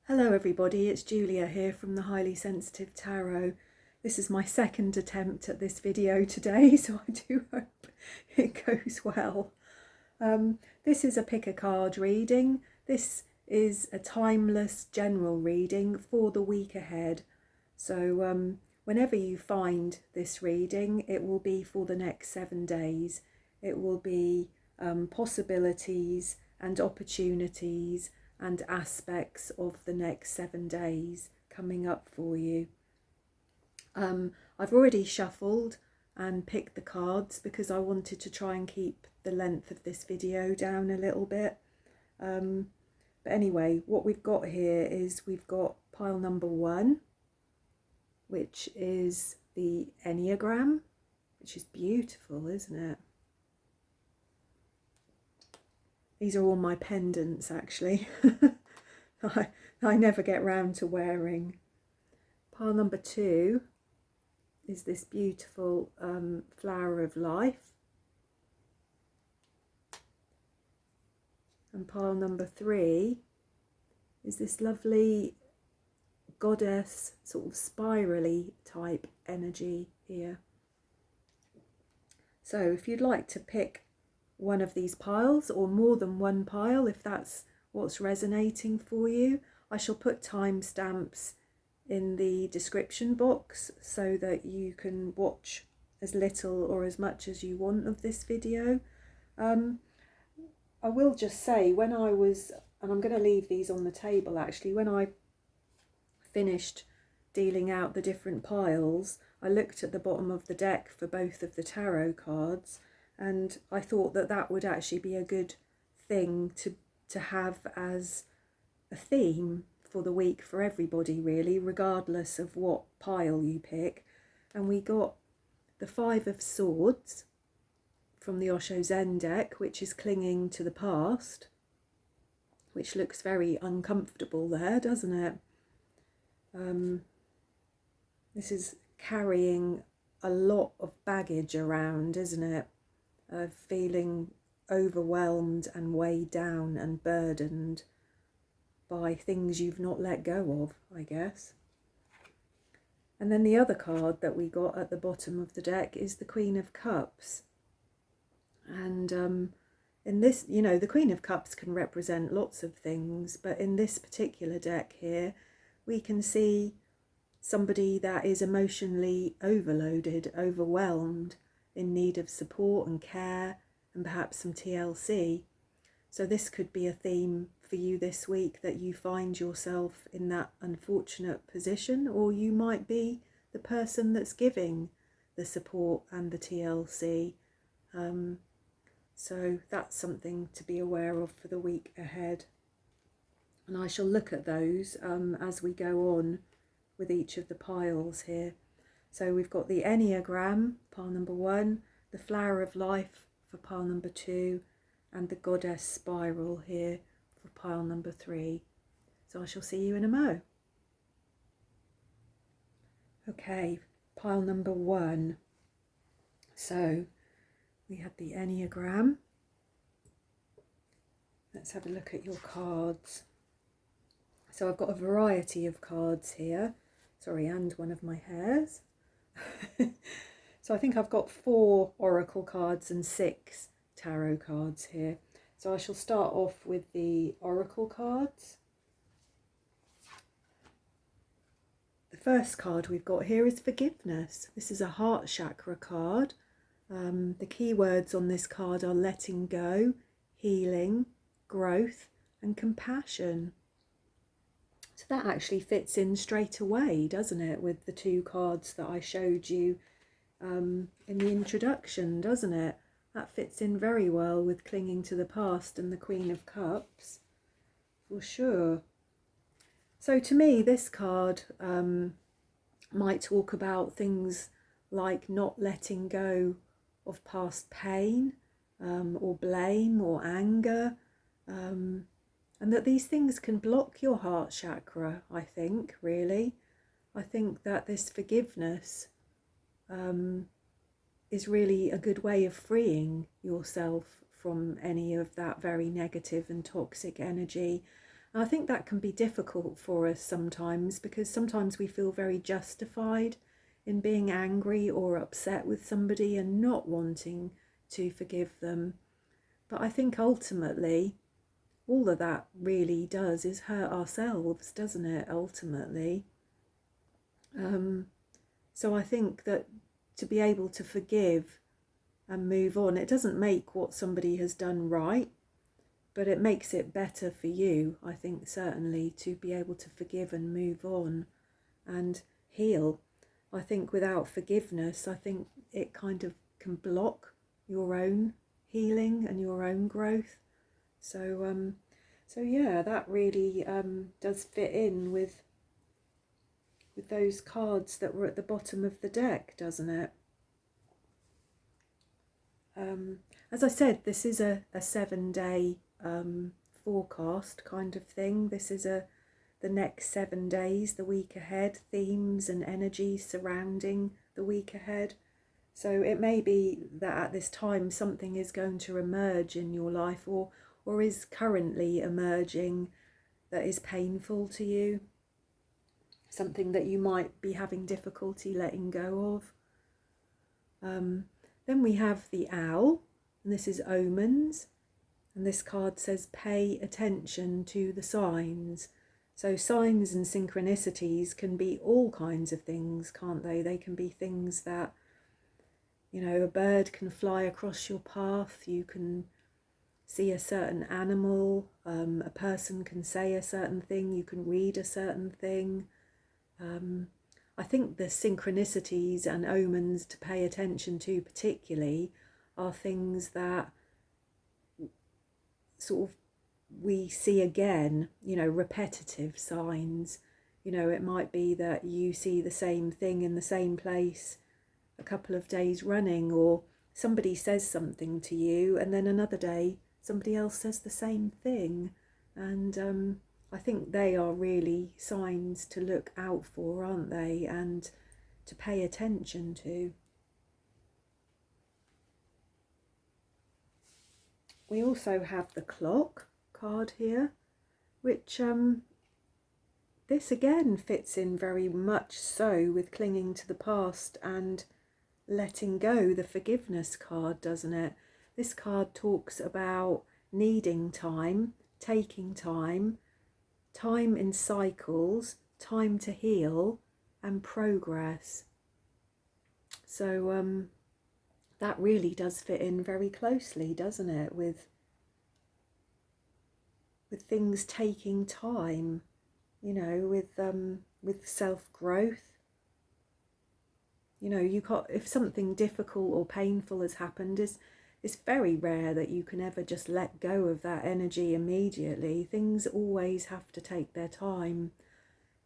Hello everybody, it's Julia here from the Highly Sensitive Tarot. This is my second attempt at this video today, so I do hope it goes well. This is a pick a card reading. This is a timeless general reading for the week ahead. So whenever you find this reading, it will be for the next 7 days. It will be possibilities and opportunities and aspects of the next 7 days coming up for you. I've already shuffled and picked the cards because I wanted to try and keep the length of this video down a little bit. But anyway, what we've got here is we've got pile number 1, which is the Enneagram, which is beautiful, isn't it? These are all my pendants, actually. I never get round to wearing. Pile number 2 is this beautiful flower of life. And pile number 3 is this lovely goddess, sort of spirally type energy here. So if you'd like to pick one of these piles or more than one pile, if that's what's resonating for you, I shall put timestamps in the description box so that you can watch as little or as much as you want of this video. I will just say, when I was, and I'm going to leave these on the table actually, when I finished dealing out the different piles, I looked at the bottom of the deck for both of the tarot cards, and I thought that that would actually be a good thing to have as a theme for the week for everybody, really, regardless of what pile you pick. And we got the 5 of Swords from the Osho Zen deck, which is clinging to the past, which looks very uncomfortable there, doesn't it? This is carrying a lot of baggage around, isn't it? Feeling overwhelmed and weighed down and burdened by things you've not let go of, I guess. And then the other card that we got at the bottom of the deck is the Queen of Cups. And in this, you know, the Queen of Cups can represent lots of things, but in this particular deck here, we can see somebody that is emotionally overloaded, overwhelmed, in need of support and care and perhaps some TLC. So this could be a theme for you this week, that you find yourself in that unfortunate position, or you might be the person that's giving the support and the TLC. So that's something to be aware of for the week ahead. And I shall look at those as we go on with each of the piles here. So we've got the Enneagram, pile number 1, the Flower of Life for pile number 2, and the Goddess Spiral here for pile number 3. So I shall see you in a mo. Okay, pile number 1. So we had the Enneagram. Let's have a look at your cards. So I've got a variety of cards here. Sorry, and one of my hairs. So I think I've got 4 oracle cards and 6 tarot cards here. So I shall start off with the oracle cards. The first card we've got here is forgiveness. This is a heart chakra card. The key words on this card are letting go, healing, growth, and compassion. So that actually fits in straight away, doesn't it, with the 2 cards that I showed you in the introduction, doesn't it? That fits in very well with clinging to the past and the Queen of Cups, for sure. So to me, this card might talk about things like not letting go of past pain or blame or anger, and that these things can block your heart chakra, I think, really. I think that this forgiveness is really a good way of freeing yourself from any of that very negative and toxic energy. And I think that can be difficult for us sometimes, because sometimes we feel very justified in being angry or upset with somebody and not wanting to forgive them. But I think ultimately all of that really does is hurt ourselves, doesn't it, ultimately? So I think that to be able to forgive and move on, it doesn't make what somebody has done right, but it makes it better for you, I think, certainly, to be able to forgive and move on and heal. I think without forgiveness, I think it kind of can block your own healing and your own growth. So yeah, that really does fit in with those cards that were at the bottom of the deck, doesn't it? As I said, this is a 7-day forecast kind of thing. This is the next 7 days, the week ahead, themes and energies surrounding the week ahead. So it may be that at this time something is going to emerge in your life, or is currently emerging, that is painful to you, something that you might be having difficulty letting go of. Then we have the owl, and this is omens, and this card says pay attention to the signs. So signs and synchronicities can be all kinds of things, can't they? They can be things that, you know, a bird can fly across your path, you can see a certain animal, a person can say a certain thing, you can read a certain thing. I think the synchronicities and omens to pay attention to particularly are things that sort of we see again, you know, repetitive signs. You know, it might be that you see the same thing in the same place a couple of days running, or somebody says something to you and then another day somebody else says the same thing. And I think they are really signs to look out for, aren't they, and to pay attention to. We also have the clock card here, which this again fits in very much so with clinging to the past and letting go, the forgiveness card, doesn't it? This card talks about needing time, taking time, time in cycles, time to heal, and progress. So that really does fit in very closely, doesn't it, with things taking time, you know, with self-growth. You know, you can't, if something difficult or painful has happened, it's very rare that you can ever just let go of that energy immediately. Things always have to take their time.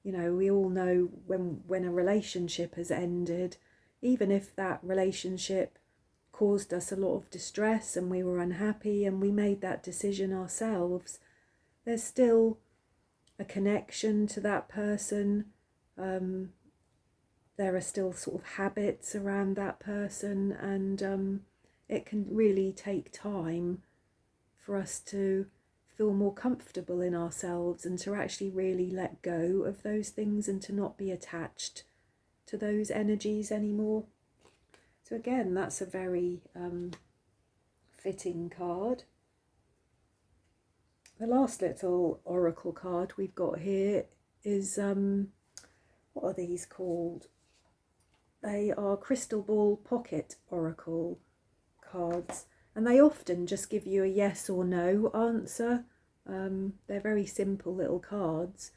You know, we all know when a relationship has ended, even if that relationship caused us a lot of distress and we were unhappy and we made that decision ourselves, there's still a connection to that person. There are still sort of habits around that person, and it can really take time for us to feel more comfortable in ourselves and to actually really let go of those things and to not be attached to those energies anymore. So again, that's a very fitting card. The last little oracle card we've got here is, what are these called? They are crystal ball pocket oracle cards, and they often just give you a yes or no answer. They're very simple little cards,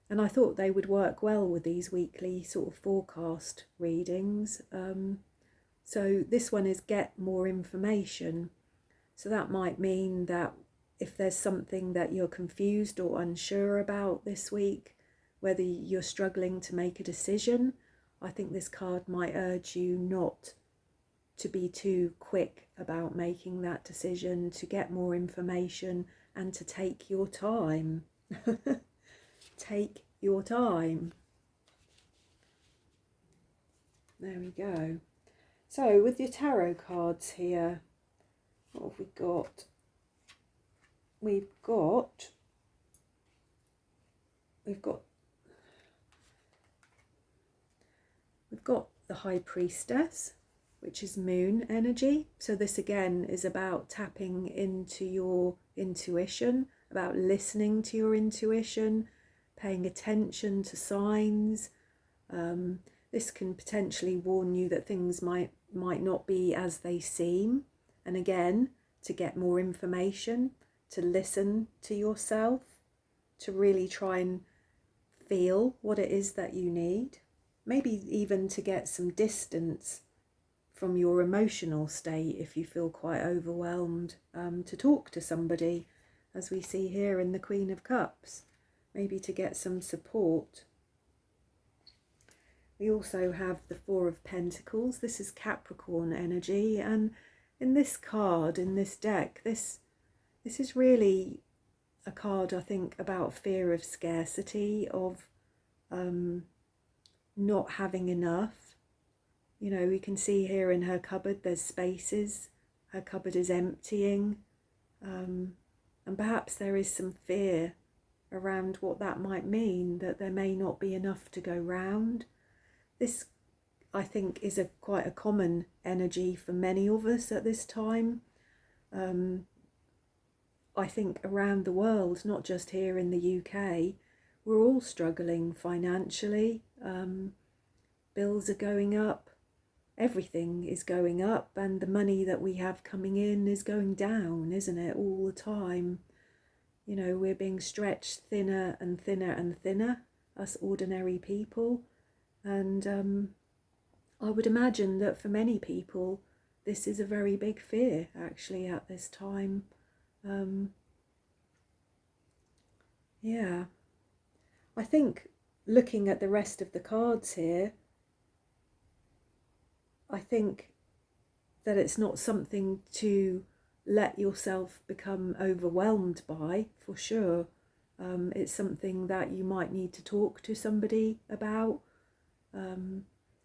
and I thought they would work well with these weekly sort of forecast readings. So this one is get more information. So that might mean that if there's something that you're confused or unsure about this week, whether you're struggling to make a decision, I think this card might urge you not to be too quick about making that decision, to get more information and to take your time. Take your time. There we go. So with your tarot cards here, what have we got? We've got we've got the High Priestess, which is moon energy. So this again is about tapping into your intuition, about listening to your intuition, paying attention to signs. This can potentially warn you that things might not be as they seem. And again, to get more information, to listen to yourself, to really try and feel what it is that you need. Maybe even to get some distance from your emotional state if you feel quite overwhelmed, to talk to somebody, as we see here in the Queen of Cups, maybe to get some support. We also have the Four of Pentacles. This is Capricorn energy, and in this card, in this deck, this is really a card, I think, about fear of scarcity, of not having enough. You know, we can see here in her cupboard there's spaces, her cupboard is emptying, and perhaps there is some fear around what that might mean, that there may not be enough to go round. This, I think, is quite a common energy for many of us at this time. I think around the world, not just here in the UK, we're all struggling financially. Bills are going up, everything is going up, and the money that we have coming in is going down, isn't it, all the time? You know, we're being stretched thinner and thinner and thinner, us ordinary people. And I would imagine that for many people, this is a very big fear, actually, at this time. Yeah. I think looking at the rest of the cards here, I think that it's not something to let yourself become overwhelmed by, for sure. It's something that you might need to talk to somebody about,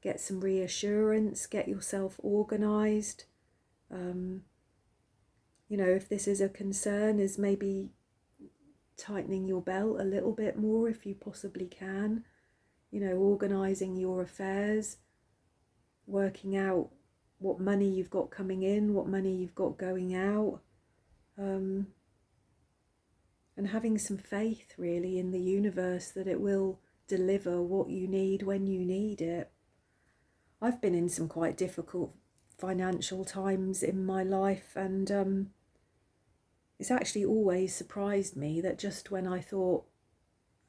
get some reassurance, get yourself organised. You know, if this is a concern, is maybe tightening your belt a little bit more if you possibly can. You know, organising your affairs, working out what money you've got coming in, what money you've got going out, and having some faith really in the universe that it will deliver what you need when you need it. I've been in some quite difficult financial times in my life, and it's actually always surprised me that just when I thought,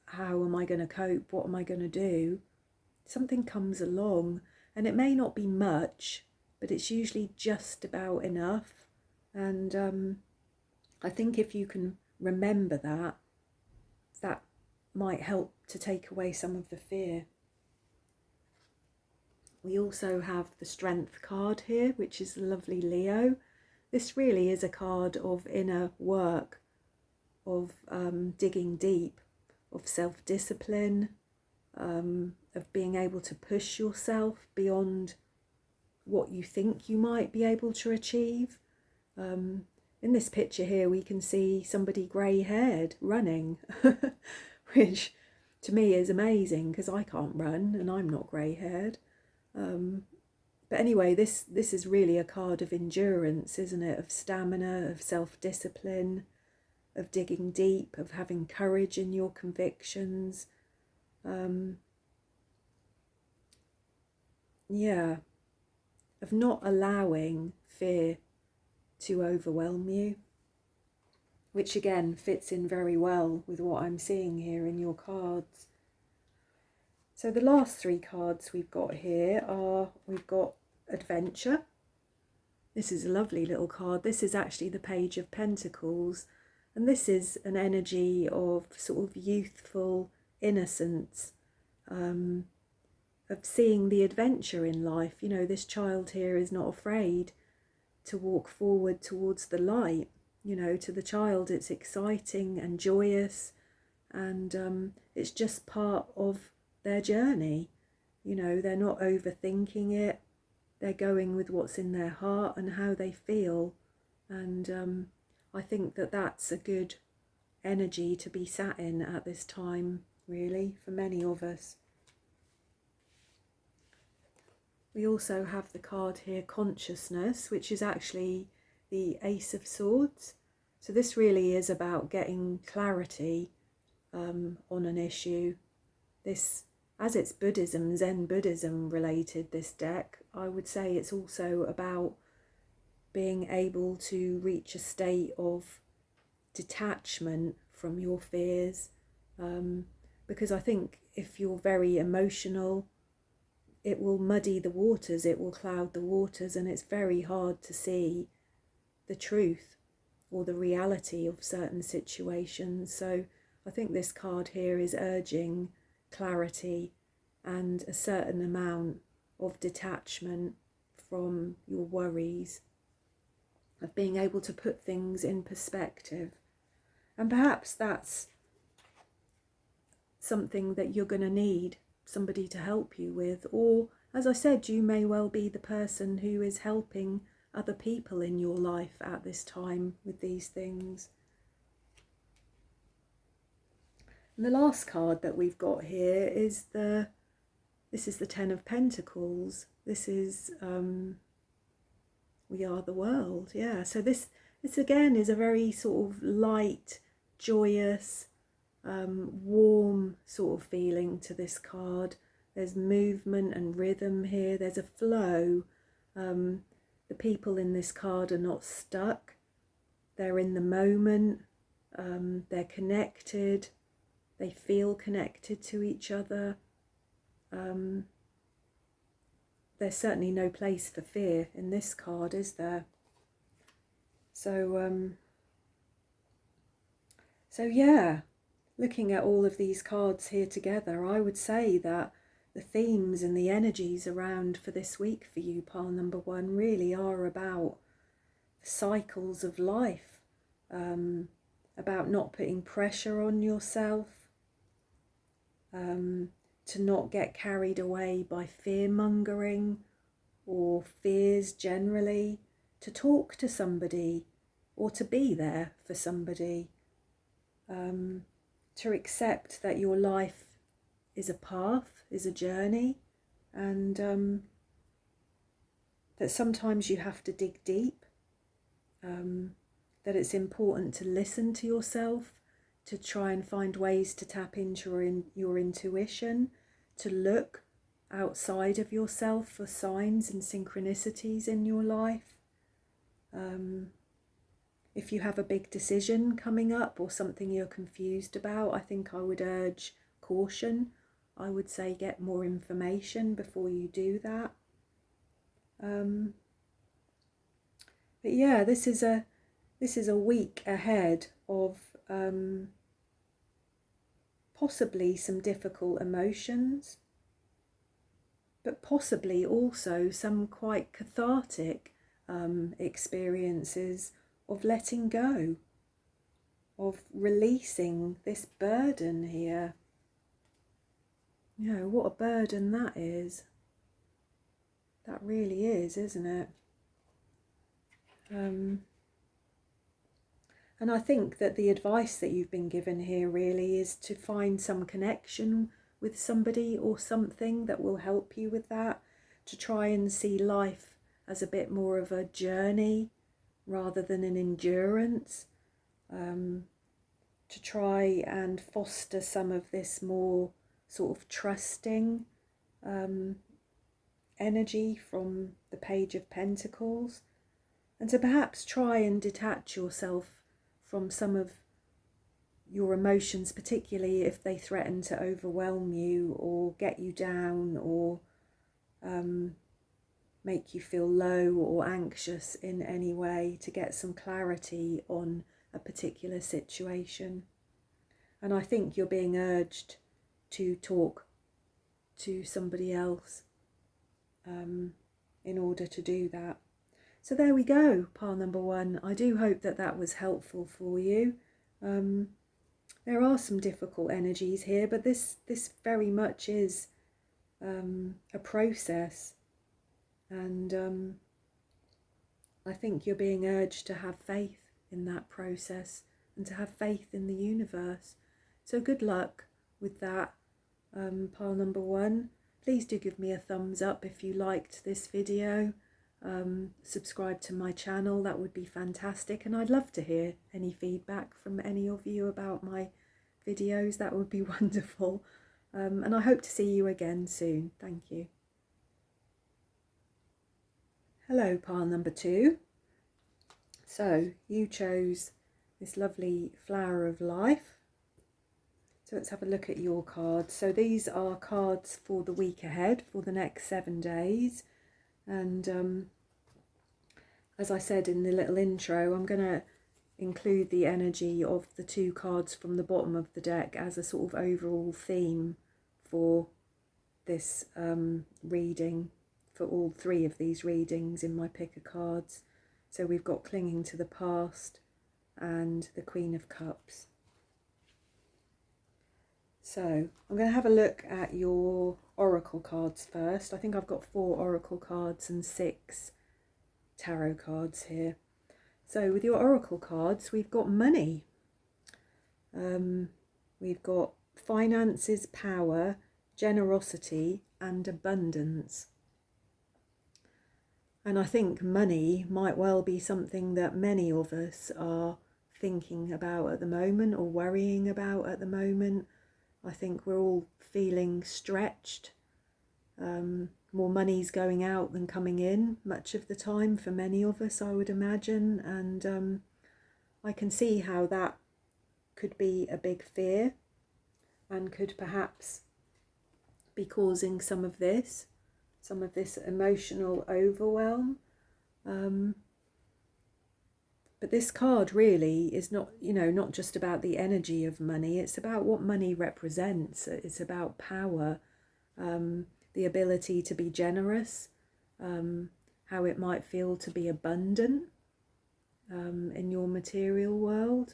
how am I going to cope, what am I going to do, something comes along, and it may not be much, but it's usually just about enough. And I think if you can remember that, that might help to take away some of the fear. We also have the Strength card here, which is the lovely Leo. This really is a card of inner work, of digging deep, of self-discipline, of being able to push yourself beyond what you think you might be able to achieve. In this picture here, we can see somebody grey-haired running, which to me is amazing because I can't run and I'm not grey-haired. But anyway, this is really a card of endurance, isn't it? Of stamina, of self-discipline, of digging deep, of having courage in your convictions. Yeah, of not allowing fear to overwhelm you, which again fits in very well with what I'm seeing here in your cards. So the last three cards we've got here are, we've got Adventure. This is a lovely little card. This is actually the Page of Pentacles, and this is an energy of sort of youthful innocence, of seeing the adventure in life. You know, this child here is not afraid to walk forward towards the light. You know, to the child it's exciting and joyous, and it's just part of their journey. You know, they're not overthinking it. They're going with what's in their heart and how they feel. And I think that that's a good energy to be sat in at this time really, for many of us. We also have the card here, Consciousness, which is actually the Ace of Swords. So this really is about getting clarity on an issue. This, as it's Buddhism, Zen Buddhism related, this deck, I would say it's also about being able to reach a state of detachment from your fears. Because I think if you're very emotional, it will muddy the waters, it will cloud the waters, and it's very hard to see the truth or the reality of certain situations. So I think this card here is urging clarity and a certain amount of detachment from your worries, of being able to put things in perspective. And perhaps that's something that you're going to need somebody to help you with, or as I said, you may well be the person who is helping other people in your life at this time with these things. And the last card that we've got here is this is the Ten of Pentacles. This is we are the world. Yeah, so this again is a very sort of light, joyous, warm sort of feeling to this card. There's movement and rhythm here. There's a flow. The people in this card are not stuck. They're in the moment. They're connected. They feel connected to each other. There's certainly no place for fear in this card, is there? So yeah, looking at all of these cards here together, I would say that the themes and the energies around for this week for you, pile number one, really are about the cycles of life, about not putting pressure on yourself, to not get carried away by fear-mongering or fears generally, to talk to somebody or to be there for somebody, to accept that your life is a path, is a journey, and that sometimes you have to dig deep, that it's important to listen to yourself, to try and find ways to tap into your intuition, to look outside of yourself for signs and synchronicities in your life. If you have a big decision coming up or something you're confused about, I think I would urge caution. I would say get more information before you do that. But yeah, this is a week ahead of possibly some difficult emotions, but possibly also some quite cathartic experiences of letting go, of releasing this burden here. You know, what a burden that is. That really is, isn't it? And I think that the advice that you've been given here really is to find some connection with somebody or something that will help you with that, to try and see life as a bit more of a journey rather than an endurance, to try and foster some of this more sort of trusting energy from the Page of Pentacles, and to perhaps try and detach yourself from some of your emotions, particularly if they threaten to overwhelm you or get you down or make you feel low or anxious in any way, to get some clarity on a particular situation. And I think you're being urged to talk to somebody else in order to do that. So there we go, pile number one. I do hope that that was helpful for you. There are some difficult energies here, but this very much is a process, and I think you're being urged to have faith in that process and to have faith in the universe. So good luck with that, pile number 1. Please do give me a thumbs up if you liked this video. Subscribe to my channel, that would be fantastic, and I'd love to hear any feedback from any of you about my videos. That would be wonderful, and I hope to see you again soon. Thank you. Hello, pile number 2. So you chose this lovely flower of life. So let's have a look at your cards. So these are cards for the week ahead, for the next 7 days. And as I said in the little intro, I'm going to include the energy of the 2 cards from the bottom of the deck as a sort of overall theme for this reading, for all 3 of these readings in my pick of cards. So we've got Clinging to the Past and the Queen of Cups. So I'm going to have a look at your oracle cards first. I think I've got 4 oracle cards and 6 tarot cards here. So with your oracle cards, we've got money. We've got finances, power, generosity and abundance. And I think money might well be something that many of us are thinking about at the moment or worrying about at the moment. I think we're all feeling stretched. More money's going out than coming in much of the time for many of us, I would imagine. And I can see how that could be a big fear and could perhaps be causing some of this emotional overwhelm. But this card really is not, not just about the energy of money. It's about what money represents. It's about power, the ability to be generous, how it might feel to be abundant in your material world.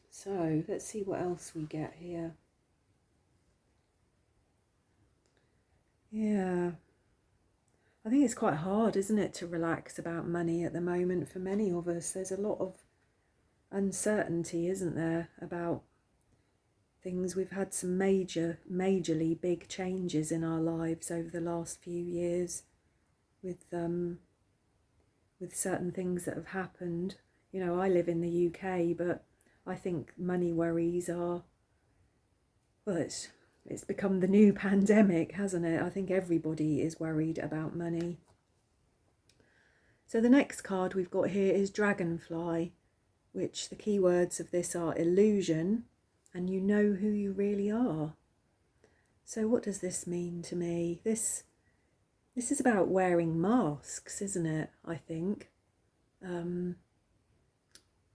So let's see what else we get here. Yeah. I think it's quite hard, isn't it, to relax about money at the moment for many of us. There's a lot of uncertainty, isn't there, about things. We've had some majorly big changes in our lives over the last few years with certain things that have happened. I live in the UK, but I think money worries are, well, it's become the new pandemic, hasn't it? I think everybody is worried about money. So the next card we've got here is Dragonfly, which the key words of this are illusion and you know who you really are. So what does this mean to me? This is about wearing masks, isn't it? I think.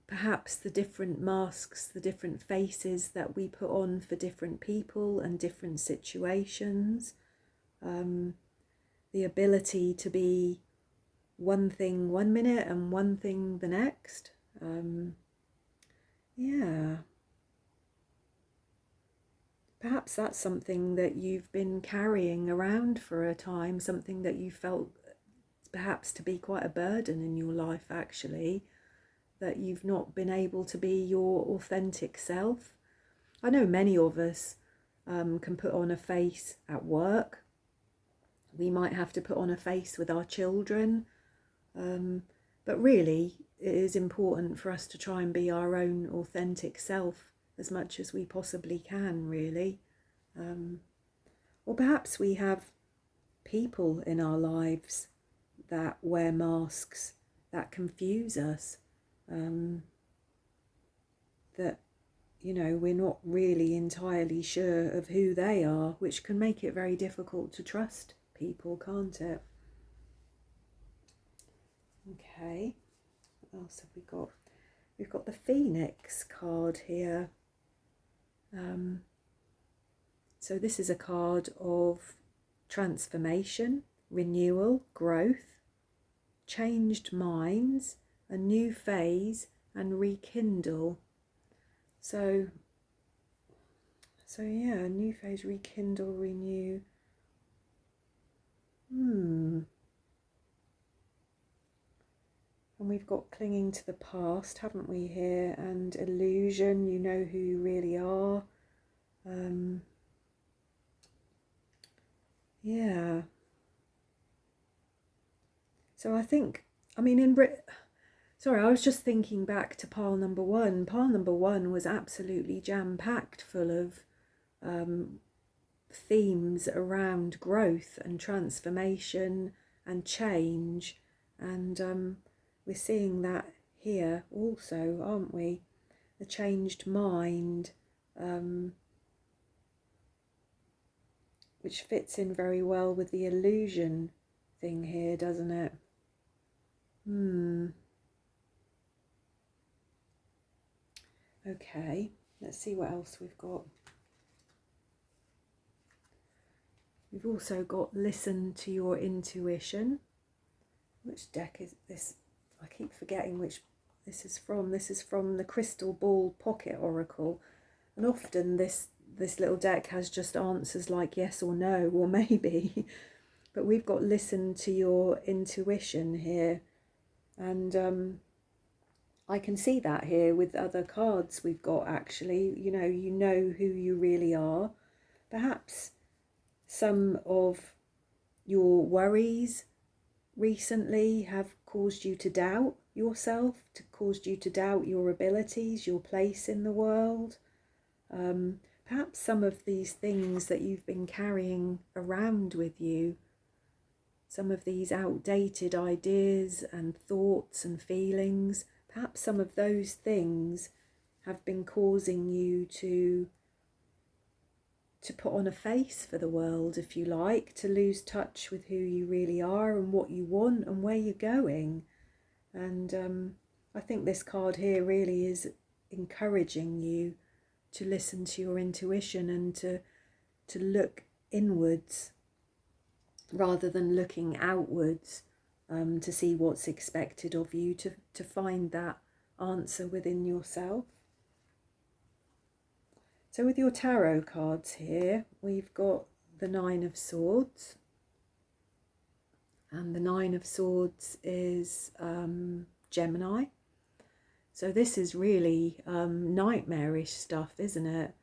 Perhaps the different masks, the different faces that we put on for different people and different situations. The ability to be one thing one minute and one thing the next. Yeah. Perhaps that's something that you've been carrying around for a time, something that you felt perhaps to be quite a burden in your life actually, that you've not been able to be your authentic self. I know many of us can put on a face at work. We might have to put on a face with our children. But really, it is important for us to try and be our own authentic self as much as we possibly can, really. Or perhaps we have people in our lives that wear masks that confuse us. That, we're not really entirely sure of who they are, which can make it very difficult to trust people, can't it? Okay, what else have we got? We've got the Phoenix card here. So this is a card of transformation, renewal, growth, changed minds, a new phase and rekindle. So yeah, new phase, rekindle, renew. And we've got clinging to the past, haven't we, here, and illusion, you know who you really are. So I think, I mean, sorry, I was just thinking back to pile number one. Pile number one was absolutely jam-packed full of themes around growth and transformation and change, and we're seeing that here also, aren't we? The changed mind, which fits in very well with the illusion thing here, doesn't it? Okay, let's see what else we've got. We've also got listen to your intuition. Which deck is this? I keep forgetting which this is from. This is from the Crystal Ball Pocket Oracle. And often this little deck has just answers like yes or no or maybe. But we've got listen to your intuition here. And I can see that here with other cards we've got actually. You know who you really are. Perhaps some of your worries recently have caused you to doubt yourself, caused you to doubt your abilities, your place in the world. Perhaps some of these things that you've been carrying around with you, some of these outdated ideas and thoughts and feelings, perhaps some of those things have been causing you to put on a face for the world, if you like, to lose touch with who you really are and what you want and where you're going. And I think this card here really is encouraging you to listen to your intuition and to look inwards rather than looking outwards, to see what's expected of you, to find that answer within yourself. So with your tarot cards here, we've got the Nine of Swords. And the Nine of Swords is Gemini. So this is really nightmarish stuff, isn't it?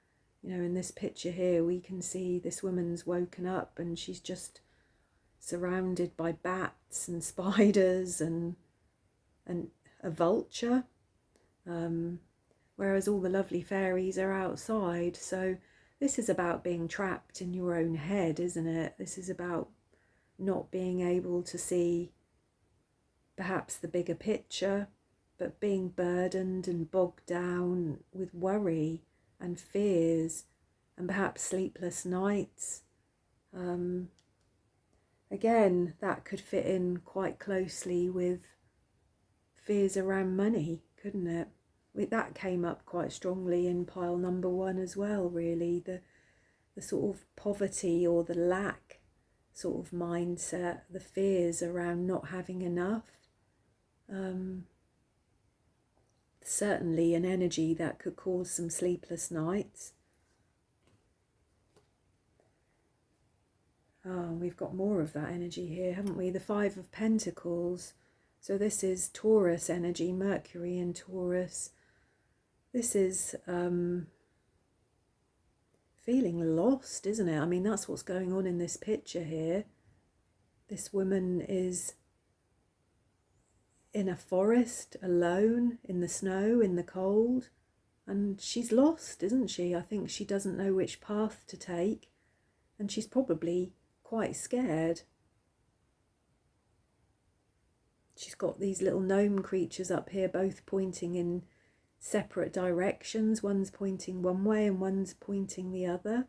In this picture here, we can see this woman's woken up and she's just surrounded by bats and spiders and a vulture. Whereas all the lovely fairies are outside. So this is about being trapped in your own head, isn't it? This is about not being able to see perhaps the bigger picture, but being burdened and bogged down with worry and fears and perhaps sleepless nights. Again, that could fit in quite closely with fears around money, couldn't it? That came up quite strongly in pile number one as well, really. The sort of poverty or the lack sort of mindset, the fears around not having enough. Certainly an energy that could cause some sleepless nights. Oh, we've got more of that energy here, haven't we? The Five of Pentacles. So this is Taurus energy, Mercury in Taurus. This is feeling lost, isn't it? I mean, that's what's going on in this picture here. This woman is in a forest, alone, in the snow, in the cold, and she's lost, isn't she? I think she doesn't know which path to take, and she's probably quite scared. She's got these little gnome creatures up here, both pointing in separate directions. One's pointing one way and one's pointing the other.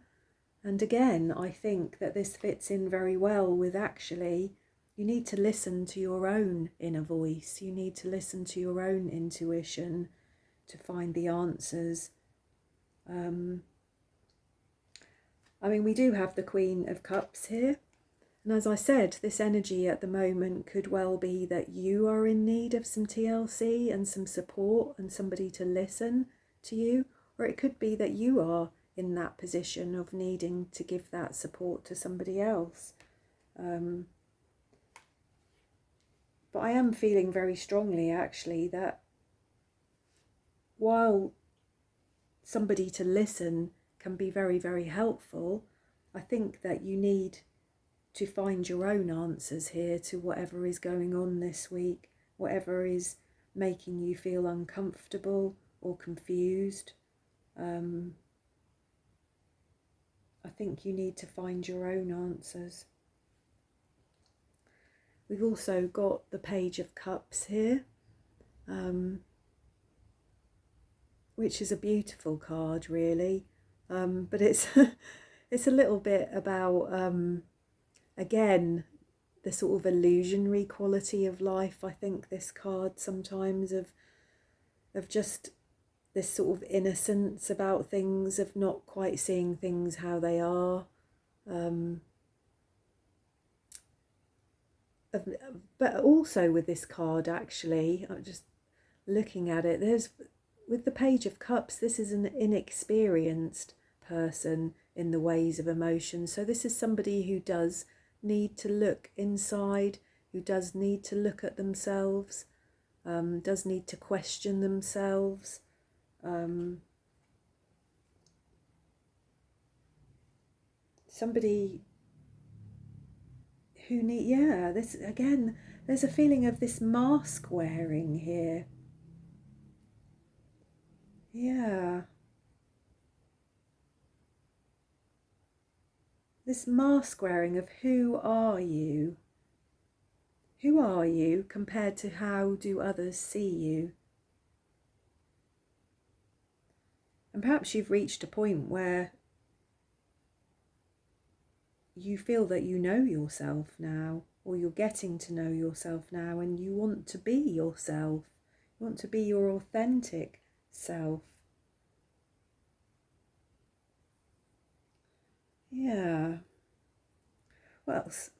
And again, I think that this fits in very well with actually, you need to listen to your own inner voice. You need to listen to your own intuition to find the answers. I mean, we do have the Queen of Cups here. And as I said, this energy at the moment could well be that you are in need of some TLC and some support and somebody to listen to you. Or it could be that you are in that position of needing to give that support to somebody else. But I am feeling very strongly actually that while somebody to listen can be very, very helpful, I think that you need to find your own answers here to whatever is going on this week, whatever is making you feel uncomfortable or confused. I think you need to find your own answers. We've also got the Page of Cups here, which is a beautiful card, really. But it's it's a little bit about, again, the sort of illusionary quality of life. I think this card sometimes of just this sort of innocence about things, of not quite seeing things how they are. But also with this card, actually, I'm just looking at it, with the Page of Cups, this is an inexperienced person in the ways of emotion. So this is somebody who does need to look inside, who does need to look at themselves, does need to question themselves. Somebody who this again, there's a feeling of this mask wearing here. Yeah. This mask wearing of who are you? Who are you compared to how do others see you? And perhaps you've reached a point where you feel that you know yourself now, or you're getting to know yourself now, and you want to be yourself. You want to be your authentic self. Yeah. What else?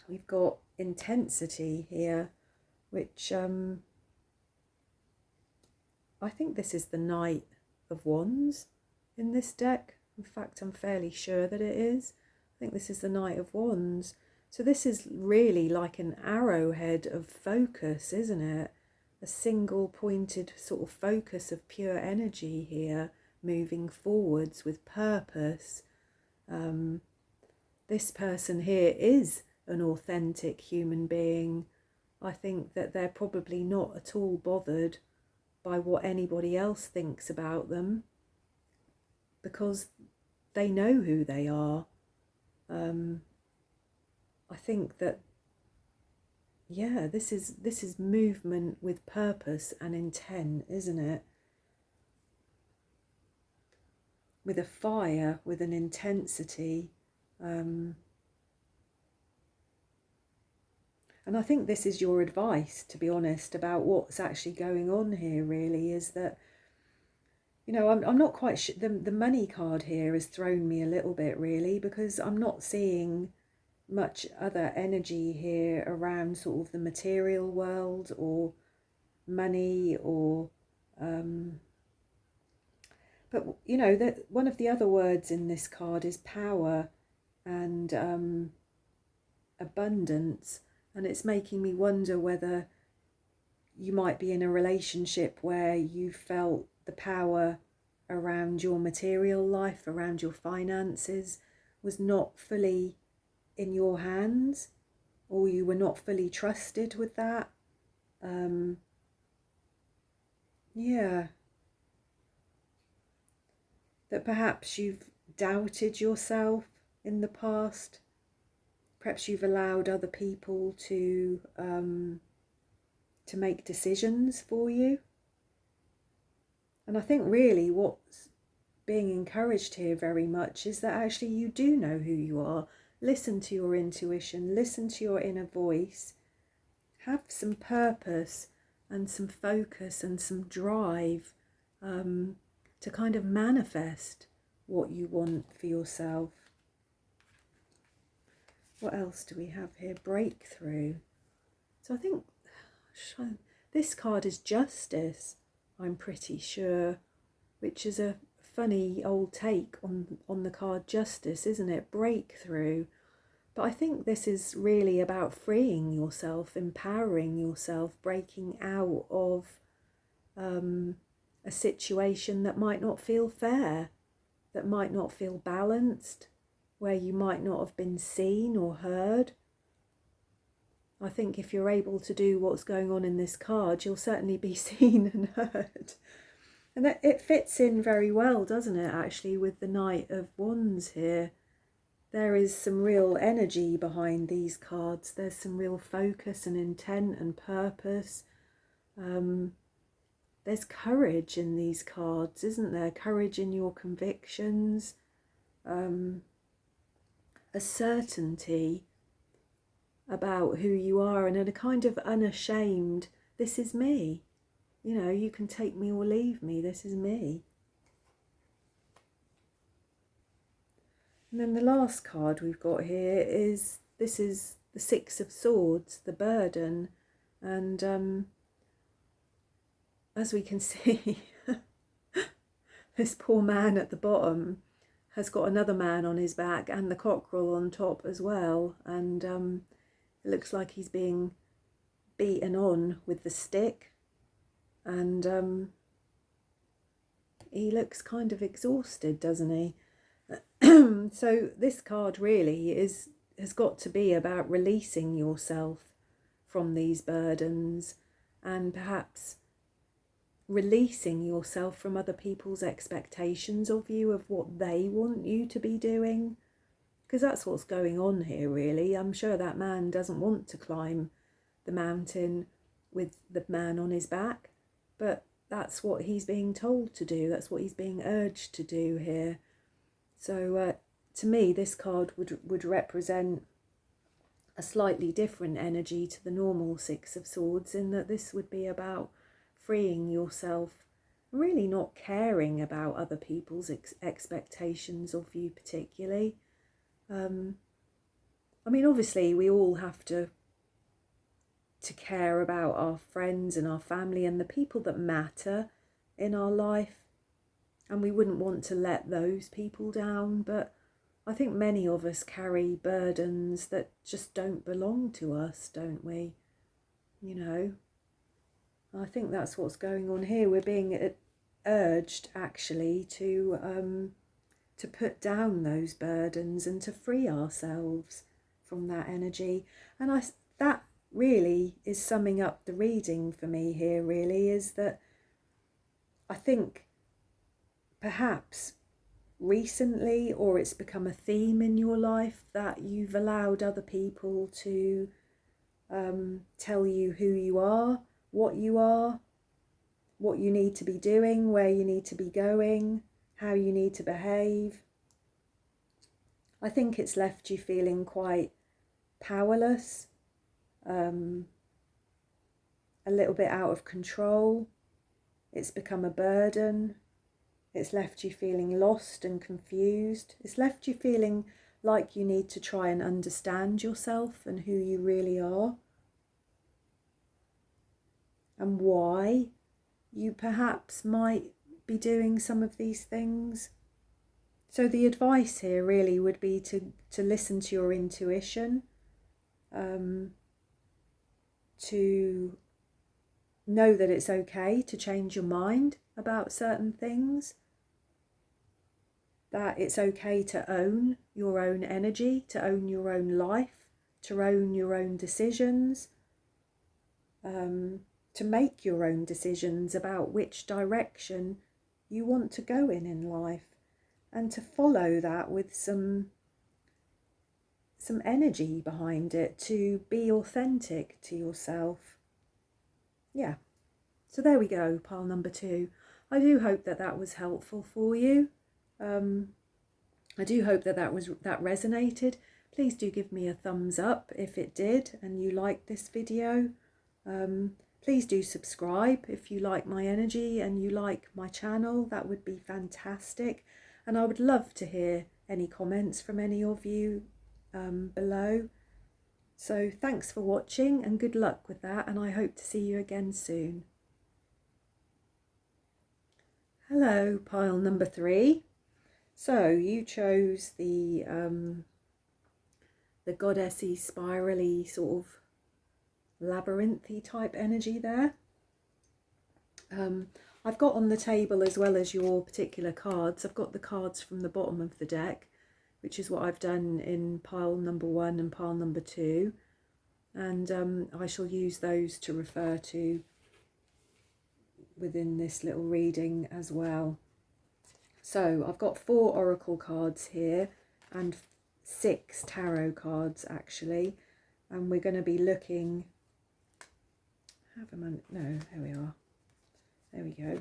We've got intensity here, which I think this is the Knight of Wands in this deck. In fact, I'm fairly sure that it is. I think this is the Knight of Wands. So this is really like an arrowhead of focus, isn't it? A single pointed sort of focus of pure energy here, moving forwards with purpose. This person here is an authentic human being. I think that they're probably not at all bothered by what anybody else thinks about them, because they know who they are. I think that, yeah, this is movement with purpose and intent, isn't it? With a fire, with an intensity. And I think this is your advice, to be honest, about what's actually going on here, really, is that, you know, I'm not quite sure. The money card here has thrown me a little bit, really, because I'm not seeing much other energy here around sort of the material world or money or... But, you know, that one of the other words in this card is power and abundance. And it's making me wonder whether you might be in a relationship where you felt the power around your material life, around your finances, was not fully in your hands, or you were not fully trusted with that. Yeah. That perhaps you've doubted yourself in the past. Perhaps you've allowed other people to make decisions for you. And I think really what's being encouraged here very much is that actually you do know who you are. Listen to your intuition, listen to your inner voice, have some purpose and some focus and some drive to kind of manifest what you want for yourself. What else do we have here? Breakthrough. So I think this card is Justice, I'm pretty sure, which is a funny old take on the card Justice, isn't it? Breakthrough. But I think this is really about freeing yourself, empowering yourself, breaking out of a situation that might not feel fair, that might not feel balanced, where you might not have been seen or heard. I think if you're able to do what's going on in this card, you'll certainly be seen and heard. And that, it fits in very well, doesn't it, actually, with the Knight of Wands here. There is some real energy behind these cards. There's some real focus and intent and purpose. There's courage in these cards, isn't there? Courage in your convictions. A certainty about who you are, and a kind of unashamed, this is me. You know, you can take me or leave me, this is me. And then the last card we've got here is, this is the Six of Swords, the burden. And as we can see, this poor man at the bottom has got another man on his back and the cockerel on top as well. And it looks like he's being beaten on with the stick. And he looks kind of exhausted, doesn't he? So this card really has got to be about releasing yourself from these burdens, and perhaps releasing yourself from other people's expectations of you, of what they want you to be doing, because that's what's going on here really. I'm sure that man doesn't want to climb the mountain with the man on his back, but that's what he's being told to do, that's what he's being urged to do here. So to me, this card would represent a slightly different energy to the normal Six of Swords, in that this would be about freeing yourself, really not caring about other people's expectations of you particularly. I mean, obviously we all have to care about our friends and our family and the people that matter in our life, and we wouldn't want to let those people down, but I think many of us carry burdens that just don't belong to us, don't we? You know, I think that's what's going on here. We're being urged actually to put down those burdens and to free ourselves from that energy. And that really is summing up the reading for me here, really, is that I think perhaps recently, or it's become a theme in your life, that you've allowed other people to tell you who you are, what you need to be doing, where you need to be going, how you need to behave. I think it's left you feeling quite powerless, a little bit out of control. It's become a burden. It's left you feeling lost and confused. It's left you feeling like you need to try and understand yourself and who you really are, and why you perhaps might be doing some of these things. So the advice here really would be to listen to your intuition, to know that it's okay to change your mind about certain things, that it's okay to own your own energy, to own your own life, to own your own decisions, to make your own decisions about which direction you want to go in life, and to follow that with some energy behind it, to be authentic to yourself. Yeah, so there we go, pile number 2. I do hope that was helpful for you. I do hope that resonated. Please do give me a thumbs up if it did and you liked this video. Please do subscribe if you like my energy and you like my channel. That would be fantastic. And I would love to hear any comments from any of you below. So thanks for watching and good luck with that, and I hope to see you again soon. Hello, pile number 3. So you chose the goddessy, spirally, sort of labyrinthy type energy there. I've got on the table, as well as your particular cards, I've got the cards from the bottom of the deck, which is what I've done in pile number 1 and pile number 2. And I shall use those to refer to within this little reading as well. So I've got 4 oracle cards here and 6 tarot cards actually, and we're going to be looking, there we are, there we go.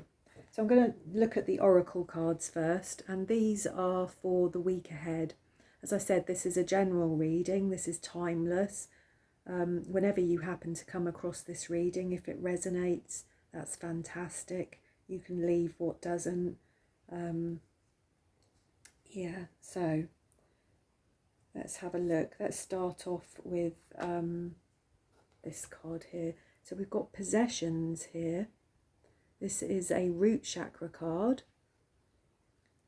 So I'm going to look at the oracle cards first, and these are for the week ahead. As I said, this is a general reading, this is timeless. Whenever you happen to come across this reading, if it resonates, that's fantastic. You can leave what doesn't. Yeah, so let's have a look. Let's start off with this card here. So we've got possessions here. This is a root chakra card.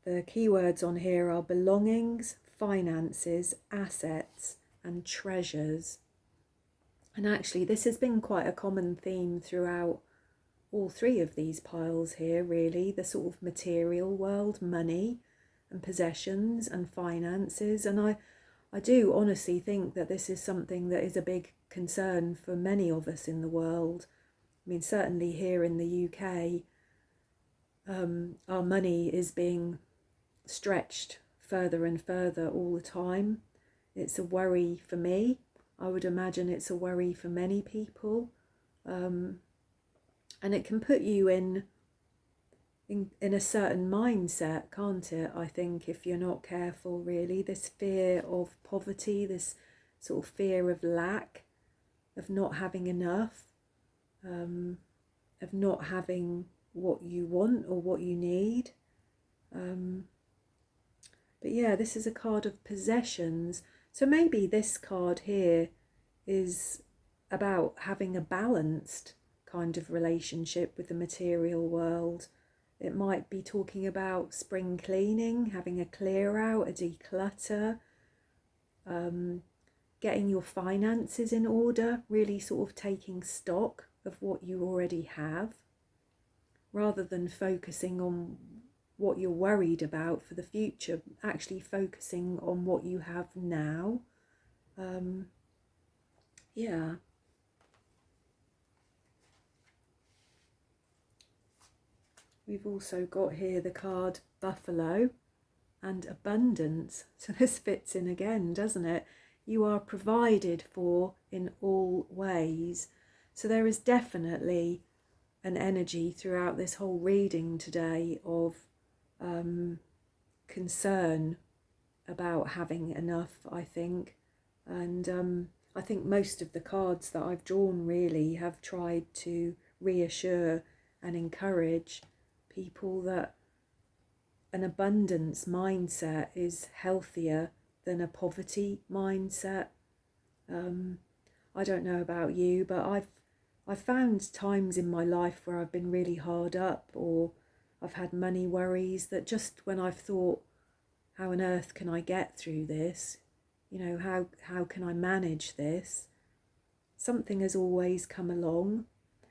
The keywords on here are belongings, finances, assets, and treasures. And actually this has been quite a common theme throughout all 3 of these piles here, really. The sort of material world, money and possessions and finances. And I do honestly think that this is something that is a big concern for many of us in the world. I mean, certainly here in the UK, our money is being stretched further and further all the time. It's a worry for me. I would imagine it's a worry for many people. And it can put you in a certain mindset, can't it? I think if you're not careful, really. This fear of poverty, this sort of fear of lack, of not having enough. Of not having what you want or what you need. But yeah, this is a card of possessions. So maybe this card here is about having a balanced kind of relationship with the material world. It might be talking about spring cleaning, having a clear out, a declutter, getting your finances in order, really sort of taking stock of what you already have, rather than focusing on what you're worried about for the future, actually focusing on what you have now. Yeah. We've also got here the card Buffalo and Abundance. So this fits in again, doesn't it? You are provided for in all ways. So there is definitely an energy throughout this whole reading today of concern about having enough, I think. And I think most of the cards that I've drawn really have tried to reassure and encourage people that an abundance mindset is healthier than a poverty mindset. I don't know about you, but I've found times in my life where I've been really hard up, or I've had money worries, that just when I've thought, how on earth can I get through this? You know, how can I manage this? Something has always come along,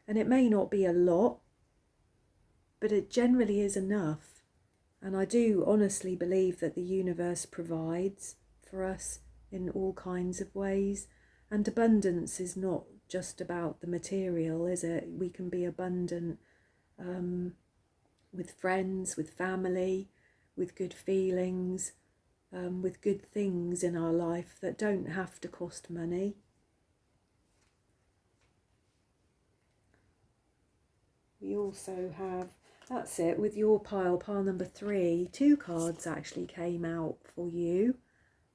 and it may not be a lot, but it generally is enough. And I do honestly believe that the universe provides for us in all kinds of ways. And abundance is not just about the material, is it? We can be abundant with friends, with family, with good feelings, with good things in our life that don't have to cost money. We also have, that's it, with your pile number 3, 2 cards actually came out for you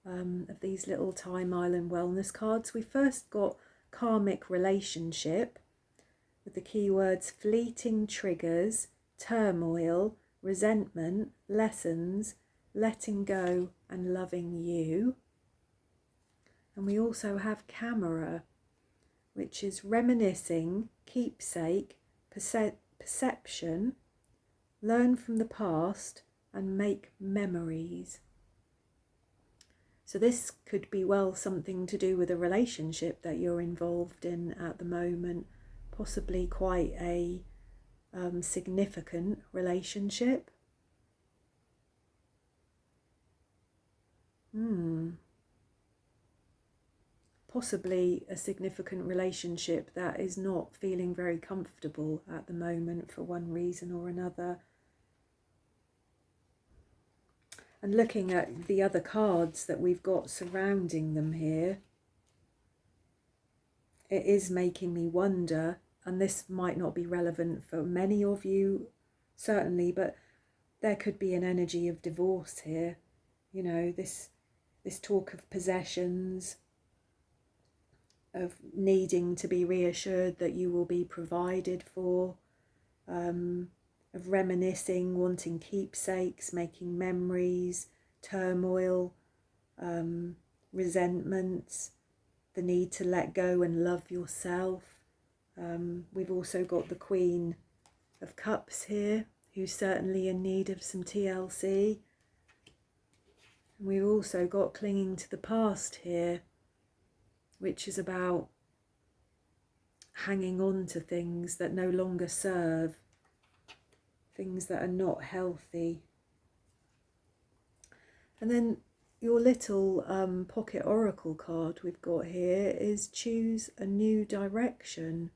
of these little Time Island Wellness cards. We first got Karmic Relationship with the keywords fleeting triggers, turmoil, resentment, lessons, letting go and loving you. And we also have Camera, which is reminiscing, keepsake, perception, learn from the past and make memories. So this could be, well, something to do with a relationship that you're involved in at the moment, possibly quite a significant relationship. Possibly a significant relationship that is not feeling very comfortable at the moment for one reason or another. And looking at the other cards that we've got surrounding them here, it is making me wonder, and this might not be relevant for many of you, certainly, but there could be an energy of divorce here. You know, this talk of possessions, of needing to be reassured that you will be provided for, of reminiscing, wanting keepsakes, making memories, turmoil, resentments, the need to let go and love yourself. We've also got the Queen of Cups here, who's certainly in need of some TLC. And we've also got clinging to the past here, which is about hanging on to things that no longer serve, things that are not healthy. And then your little pocket oracle card we've got here is choose a new direction.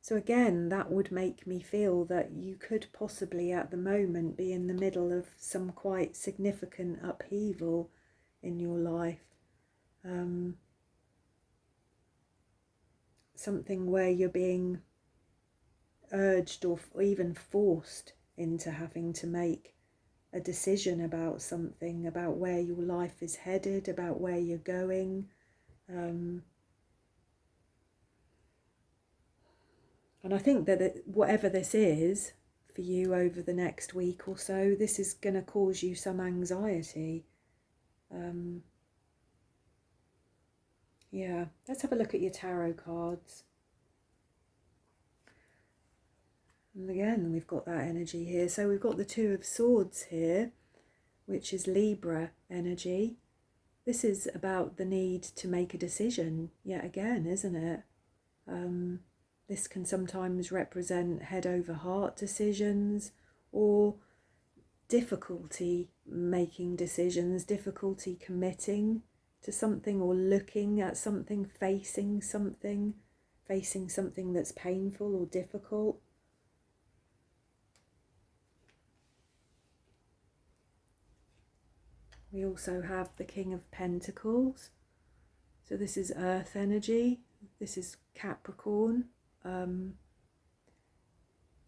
So again, that would make me feel that you could possibly at the moment be in the middle of some quite significant upheaval in your life. Something where you're being urged or even forced into having to make a decision about something, about where your life is headed, about where you're going. And I think that whatever this is for you over the next week or so, this is going to cause you some anxiety. Yeah, let's have a look at your tarot cards. And again, we've got that energy here. So we've got the Two of Swords here, which is Libra energy. This is about the need to make a decision yet again, isn't it? This can sometimes represent head over heart decisions, or difficulty making decisions, difficulty committing to something or looking at something, facing something that's painful or difficult. We also have the King of Pentacles. So this is earth energy. This is Capricorn.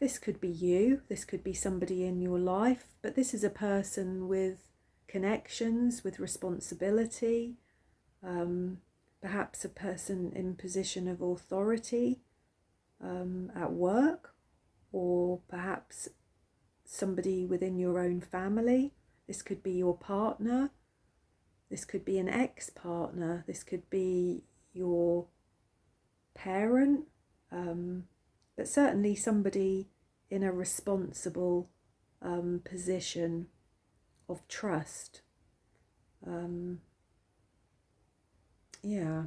This could be you. This could be somebody in your life. But this is a person with connections, with responsibility. Perhaps a person in position of authority at work. Or perhaps somebody within your own family. This could be your partner. This could be an ex-partner. This could be your parent. But certainly somebody in a responsible position of trust. Yeah.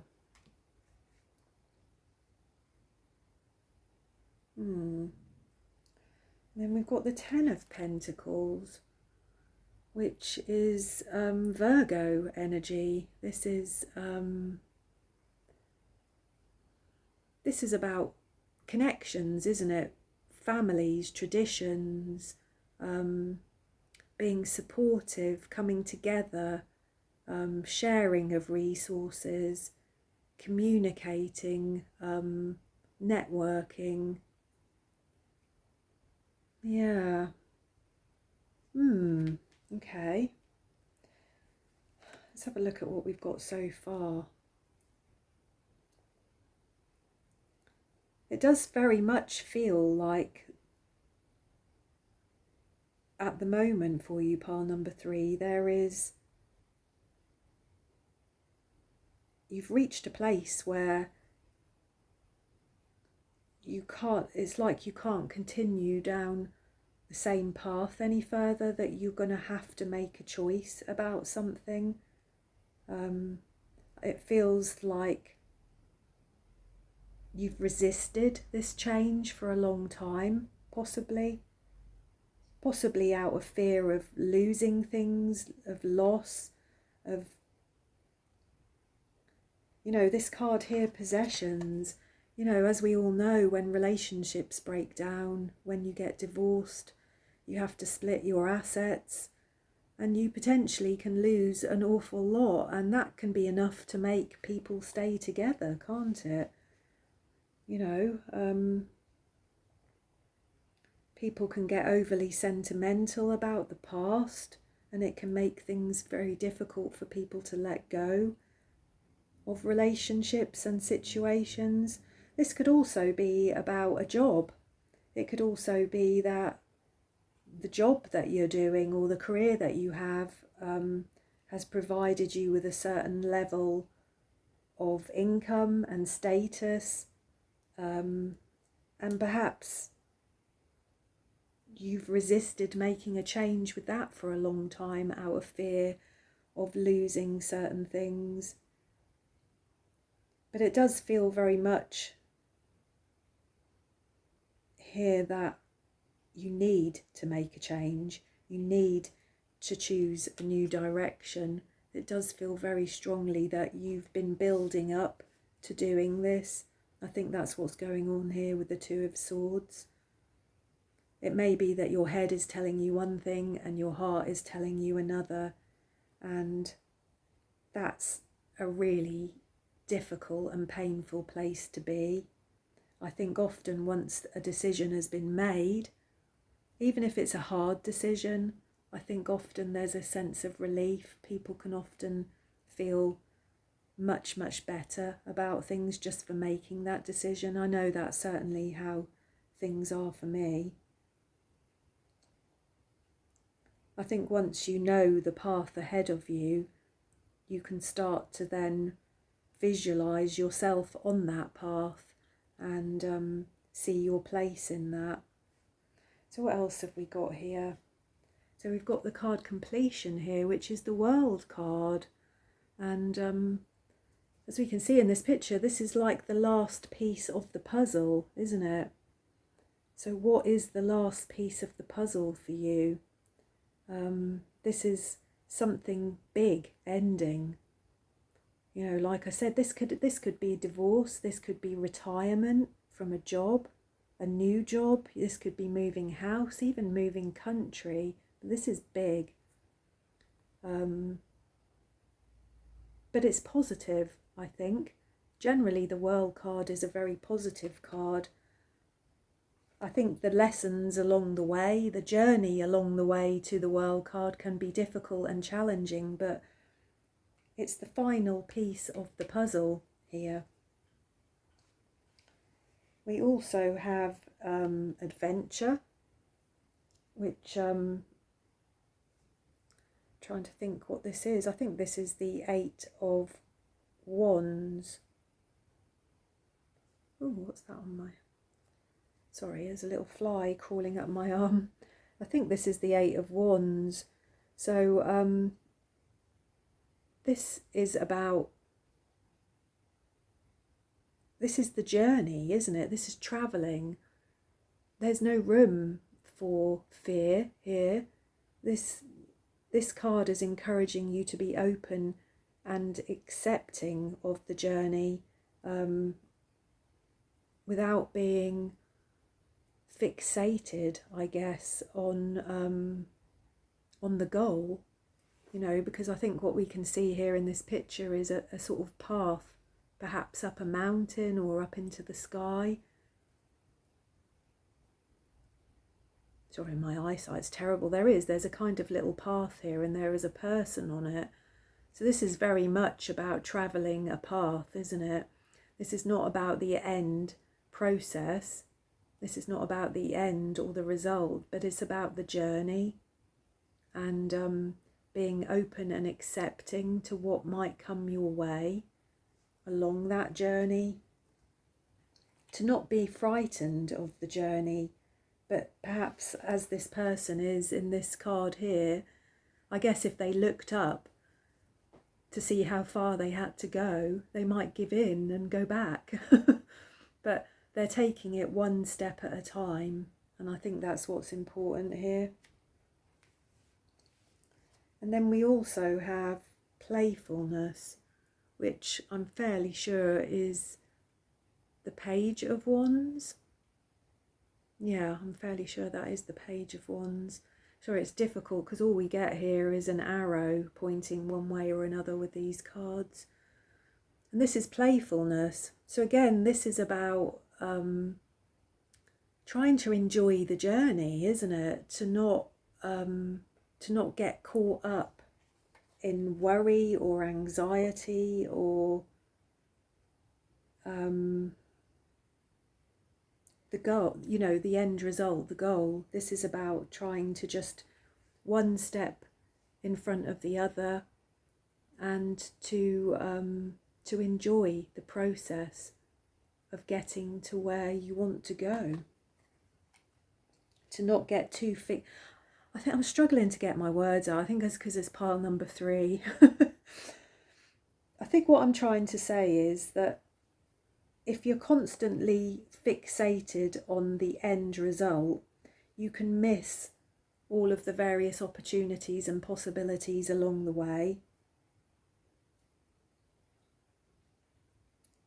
Then we've got the Ten of Pentacles, which is Virgo energy. This is about connections, isn't it? Families, traditions, being supportive, coming together, sharing of resources, communicating, networking. Yeah. Okay. Let's have a look at what we've got so far. It does very much feel like at the moment for you, pile number 3, you've reached a place where it's like you can't continue down the same path any further, that you're going to have to make a choice about something. It feels like you've resisted this change for a long time, possibly out of fear of losing things, of loss, of, you know, this card here, possessions. You know, as we all know, when relationships break down, when you get divorced, you have to split your assets, and you potentially can lose an awful lot, and that can be enough to make people stay together, can't it? You know, people can get overly sentimental about the past, and it can make things very difficult for people to let go of relationships and situations. This could also be about a job. It could also be that the job that you're doing or the career that you have has provided you with a certain level of income and status, and perhaps you've resisted making a change with that for a long time out of fear of losing certain things. But it does feel very much here that you need to make a change. You need to choose a new direction. It does feel very strongly that you've been building up to doing this. I think that's what's going on here with the Two of Swords. It may be that your head is telling you one thing and your heart is telling you another, and that's a really difficult and painful place to be. I think often once a decision has been made, even if it's a hard decision, I think often there's a sense of relief. People can often feel much, much better about things just for making that decision. I know that's certainly how things are for me. I think once you know the path ahead of you, you can start to then visualize yourself on that path and see your place in that. So what else have we got here? So we've got the card Completion here, which is the World card. And as we can see in this picture, this is like the last piece of the puzzle, isn't it? So what is the last piece of the puzzle for you? This is something big ending. You know, like I said, this could be divorce, this could be retirement from a job, a new job, this could be moving house, even moving country. This is big. But it's positive, I think. Generally, the World card is a very positive card. I think the lessons along the way, the journey along the way to the World card can be difficult and challenging, but it's the final piece of the puzzle here. We also have Adventure, which trying to think what this is. I think this is the 8 of Wands. Oh, what's that on my... Sorry, there's a little fly crawling up my arm. I think this is the 8 of Wands. So this is about... This is the journey, isn't it? This is travelling. There's no room for fear here. This card is encouraging you to be open and accepting of the journey without being fixated, I guess, on the goal, you know, because I think what we can see here in this picture is a sort of path, perhaps up a mountain or up into the sky. Sorry, my eyesight's terrible. There's a kind of little path here and there is a person on it. So this is very much about travelling a path, isn't it? This is not about the end process. This is not about the end or the result, but it's about the journey and being open and accepting to what might come your way along that journey. To not be frightened of the journey, but perhaps as this person is in this card here, I guess if they looked up to see how far they had to go, they might give in and go back. But they're taking it one step at a time, and I think that's what's important here. And then we also have playfulness, which I'm fairly sure is the Page of Wands. Yeah, I'm fairly sure that is the Page of Wands. Sure, it's difficult because all we get here is an arrow pointing one way or another with these cards. And this is playfulness. So again, this is about trying to enjoy the journey, isn't it? To not get caught up in worry or anxiety or the goal, you know, the end result, the goal. This is about trying to just one step in front of the other, and to enjoy the process of getting to where you want to go. To not get too I think I'm struggling to get my words out. I think it's because it's pile number 3. I think what I'm trying to say is that if you're constantly fixated on the end result, you can miss all of the various opportunities and possibilities along the way.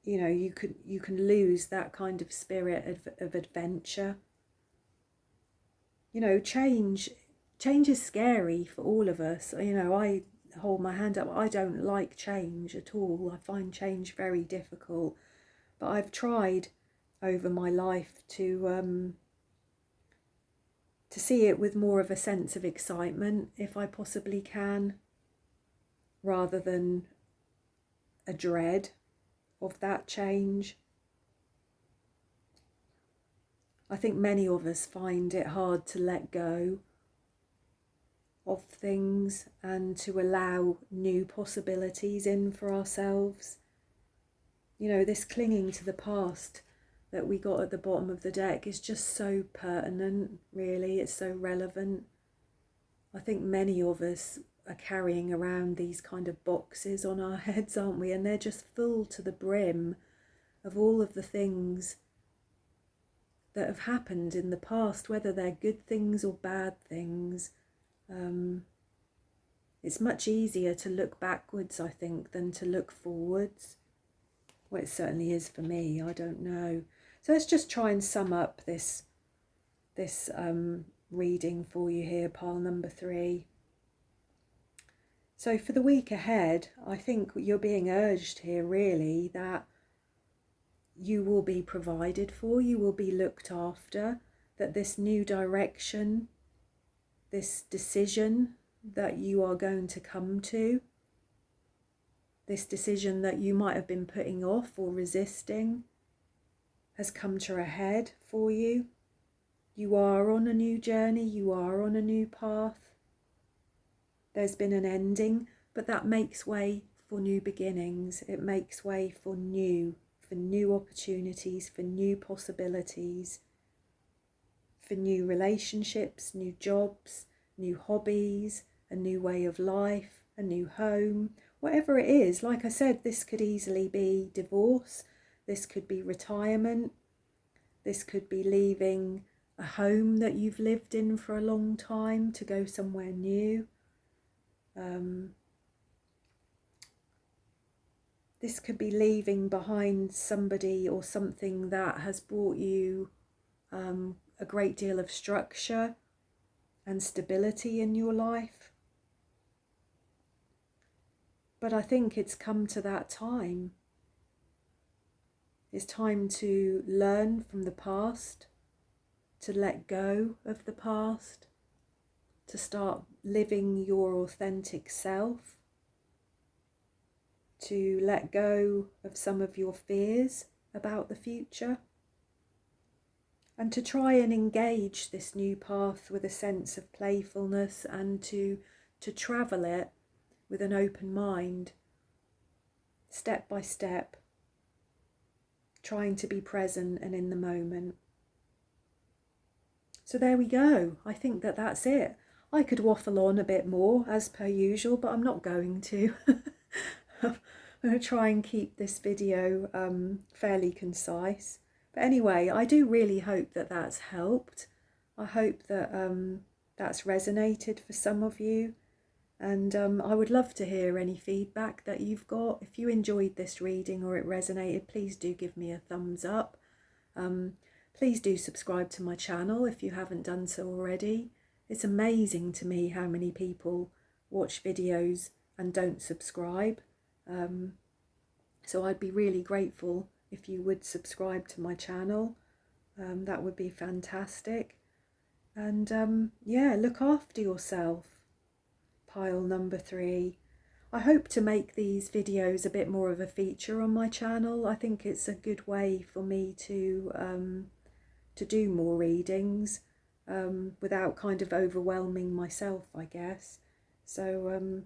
You know, you can lose that kind of spirit of adventure. You know, change is scary for all of us. You know, I hold my hand up. I don't like change at all. I find change very difficult. But I've tried over my life to see it with more of a sense of excitement, if I possibly can, rather than a dread of that change. I think many of us find it hard to let go of things and to allow new possibilities in for ourselves. You know, this clinging to the past that we got at the bottom of the deck is just so pertinent, really. It's so relevant. I think many of us are carrying around these kind of boxes on our heads, aren't we? And they're just full to the brim of all of the things that have happened in the past, whether they're good things or bad things. It's much easier to look backwards, I think, than to look forwards. Well, it certainly is for me. I don't know. So let's just try and sum up this reading for you here, pile number 3. So for the week ahead, I think you're being urged here really that you will be provided for, you will be looked after, that this new direction, this decision that you are going to come to, this decision that you might have been putting off or resisting, has come to a head for you. You are on a new journey, you are on a new path. There's been an ending, but that makes way for new beginnings. It makes way for new opportunities, for new possibilities, for new relationships, new jobs, new hobbies, a new way of life, a new home, whatever it is. Like I said, this could easily be divorce, this could be retirement, this could be leaving a home that you've lived in for a long time to go somewhere new. This could be leaving behind somebody or something that has brought you a great deal of structure and stability in your life. But I think it's come to that time. It's time to learn from the past, to let go of the past, to start living your authentic self, to let go of some of your fears about the future, and to try and engage this new path with a sense of playfulness, and to travel it with an open mind, step by step, trying to be present and in the moment. So there we go. I think that's it. I could waffle on a bit more as per usual, but I'm not going to. I'm going to try and keep this video fairly concise. But anyway, I do really hope that that's helped. I hope that that's resonated for some of you. And I would love to hear any feedback that you've got. If you enjoyed this reading or it resonated, please do give me a thumbs up. Please do subscribe to my channel if you haven't done so already. It's amazing to me how many people watch videos and don't subscribe. So I'd be really grateful if you would subscribe to my channel. That would be fantastic. And yeah, look after yourself. Pile number 3. I hope to make these videos a bit more of a feature on my channel. I think it's a good way for me to do more readings without kind of overwhelming myself, I guess. So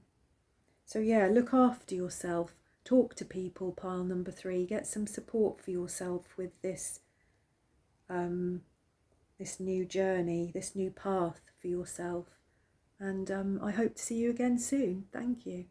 yeah, look after yourself. Talk to people, pile number 3. Get some support for yourself with this this new journey, this new path for yourself. And I hope to see you again soon. Thank you.